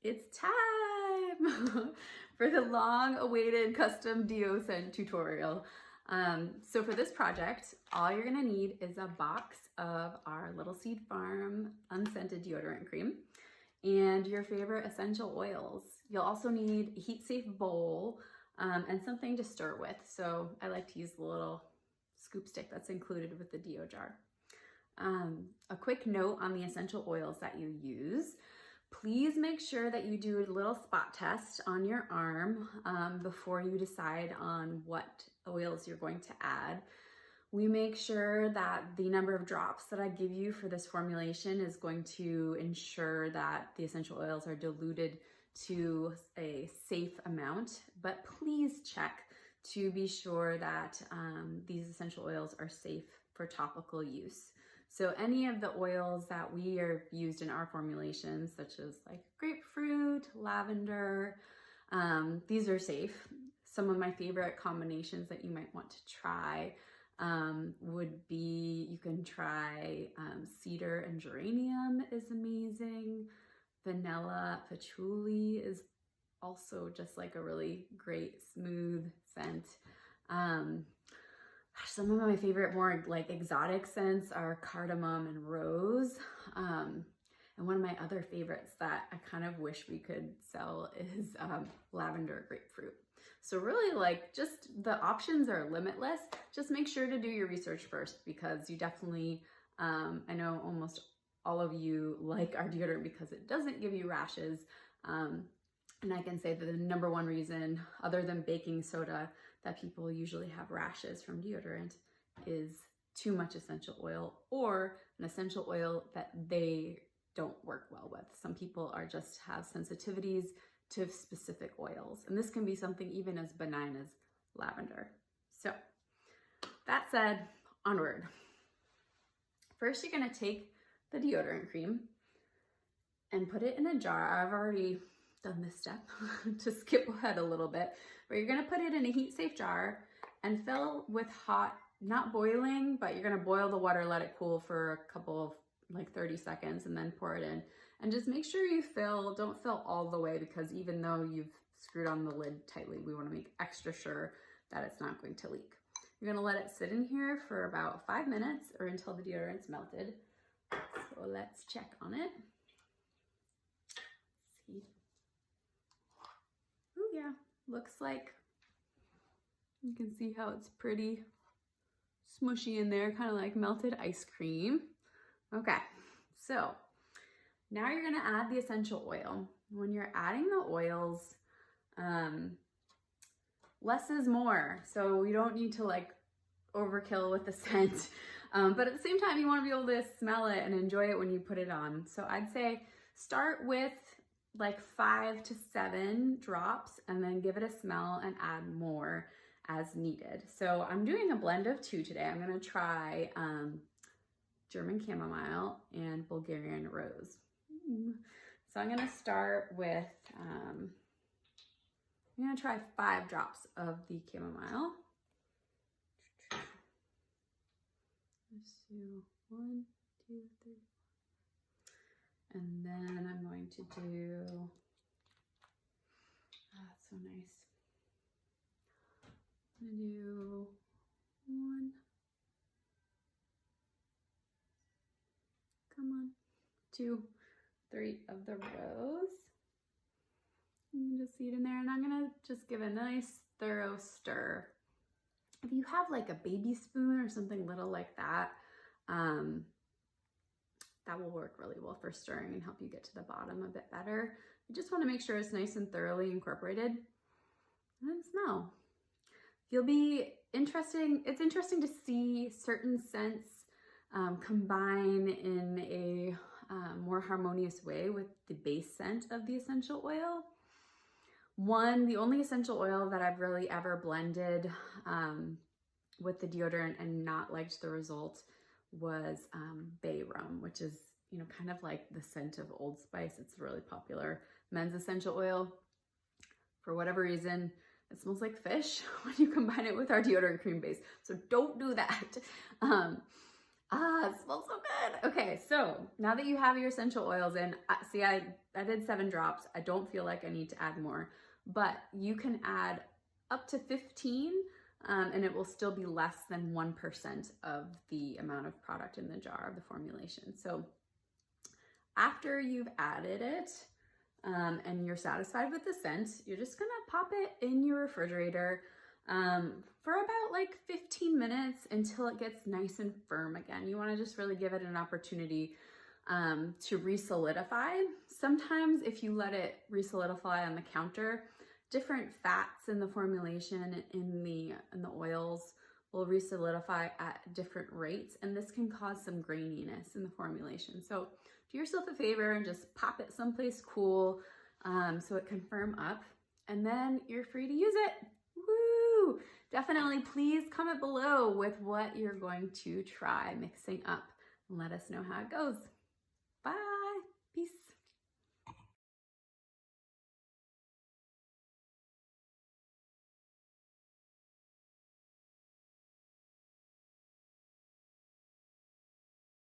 It's time for the long-awaited custom deo scent tutorial. So for this project, all you're gonna need is a box of our Little Seed Farm Unscented Deodorant Cream and your favorite essential oils. You'll also need a heat-safe bowl and something to stir with. So I like to use the little scoop stick that's included with the deo jar. A quick note on the essential oils that you use. Please make sure that you do a little spot test on your arm before you decide on what oils you're going to add. We make sure that the number of drops that I give you for this formulation is going to ensure that the essential oils are diluted to a safe amount, but please check to be sure that these essential oils are safe for topical use. So any of the oils that we are used in our formulations, such as like grapefruit, lavender, these are safe. Some of my favorite combinations that you might want to try would be, you can try cedar and geranium is amazing. Vanilla patchouli is also just like a really great smooth scent. Some of my favorite more like exotic scents are cardamom and rose. And one of my other favorites that I kind of wish we could sell is lavender grapefruit. So really, like, just the options are limitless. Just make sure to do your research first, because you definitely, I know almost all of you like our deodorant because it doesn't give you rashes. And I can say that the number one reason, other than baking soda, that people usually have rashes from deodorant is too much essential oil, or an essential oil that they don't work well with. Some people are just have sensitivities to specific oils, and this can be something even as benign as lavender. So that said, onward. First, you're gonna take the deodorant cream and put it in a jar. I've already done this step to skip ahead a little bit, but you're gonna put it in a heat-safe jar and fill with hot, not boiling, but you're gonna boil the water, let it cool for a couple of like 30 seconds, and then pour it in. And just make sure you don't fill all the way, because even though you've screwed on the lid tightly, we wanna make extra sure that it's not going to leak. You're gonna let it sit in here for about 5 minutes or until the deodorant's melted. So let's check on it. Let's see. Oh yeah, looks like you can see how it's pretty smushy in there, kind of like melted ice cream. Okay, so now you're gonna add the essential oil. When you're adding the oils, less is more. So you don't need to like overkill with the scent, but at the same time, you wanna be able to smell it and enjoy it when you put it on. So I'd say start with like 5 to 7 drops and then give it a smell and add more as needed. So I'm doing a blend of 2 today. I'm gonna try German chamomile and Bulgarian rose. So I'm gonna start with, I'm gonna try 5 drops of the chamomile. Let's do 1, 2, 3. And then I'm going to do, that's so nice. I'm gonna do 1, come on, 2, 3 of the rose. You can just see it in there, and I'm gonna just give a nice thorough stir. If you have like a baby spoon or something little like that, that will work really well for stirring and help you get to the bottom a bit better. You just want to make sure it's nice and thoroughly incorporated. And then smell. You'll be interesting. It's interesting to see certain scents combine in a more harmonious way with the base scent of the essential oil. The only essential oil that I've really ever blended with the deodorant and not liked the result was bay rum, which is, you know, kind of like the scent of Old Spice. It's really popular men's essential oil. For whatever reason, it smells like fish when you combine it with our deodorant cream base. So don't do that. Ah, it smells so good. Okay, so now that you have your essential oils in, see, I did 7 drops. I don't feel like I need to add more, but you can add up to 15 and it will still be less than 1% of the amount of product in the jar of the formulation. So after you've added it and you're satisfied with the scent, you're just gonna pop it in your refrigerator for about like 15 minutes until it gets nice and firm again. You wanna just really give it an opportunity to re-solidify. Sometimes if you let it re-solidify on the counter, different fats in the formulation in the oils will re-solidify at different rates, and this can cause some graininess in the formulation. So do yourself a favor and just pop it someplace cool so it can firm up, and then you're free to use it. Woo! Definitely please comment below with what you're going to try mixing up and let us know how it goes.